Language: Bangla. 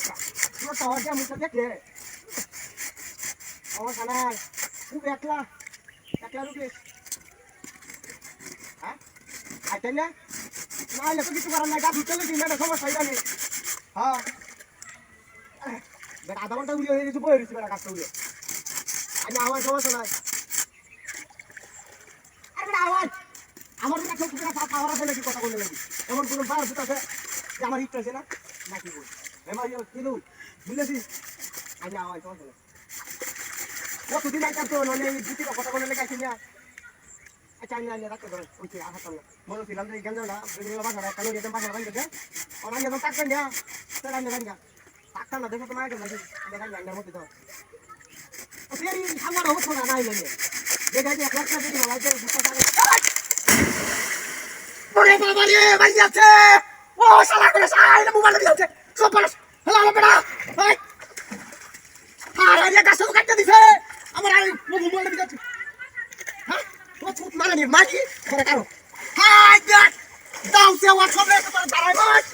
সমস্যা তোমার টাওয়ার দিয়ে মুখটা দেখলে আমার খানায় খুব একলা একলা রুটে হ্যাঁ আইতেন না না হলে তো কিছু করার নাই গা ধুতে লেগে মেয়েটা সমস্যা এটা নেই হ্যাঁ বেটা আধা ঘন্টা উড়িয়ে হয়ে গেছে বয়ে রয়েছে বেটা কাজটা উড়িয়ে আমি আমার সমস্যা নাই আরে আওয়াজ আমার কাছে খাওয়ার আছে নাকি কথা বলে নাকি এমন কোনো বার আছে যে আমার হিট আছে না নাকি বল এমন কি বল বুঝলেছিস আমি আওয়াজ সমস্যা নাই কতদিন আগে তো নলে দুটি কথা বলে লেগে আসিনি আচ্ছা আমি আইলে রাখতে ধরে ওই আসাম না মনে ছিলাম যে এখানে না বেরিয়ে বাসা একটা লোক এখানে বাসা বাইরে গেছে আর আমি যখন থাকতেন না তাহলে আমি গান গা থাকতাম না দেখো তোমার আগে গান গান্ডার মধ্যে দাও ফেরি আমার অবস্থা না নাই লাগে দেখা যায় এক লাখ টাকা দিয়ে লাগে ওরে বাবা রে ভাই আছে ও শালা করে সাই না মোবাইল দিয়ে আছে সব পাস হ্যালো বেটা ভাই আরে এই গাছ তো কাটতে দিছে আমার আই মোবাইল দিয়ে আছে হ্যাঁ ও ছুট মারানি মাগি করে কারো হাই দেখ দাও সে ওয়াটসঅ্যাপে তো দাঁড়াই বস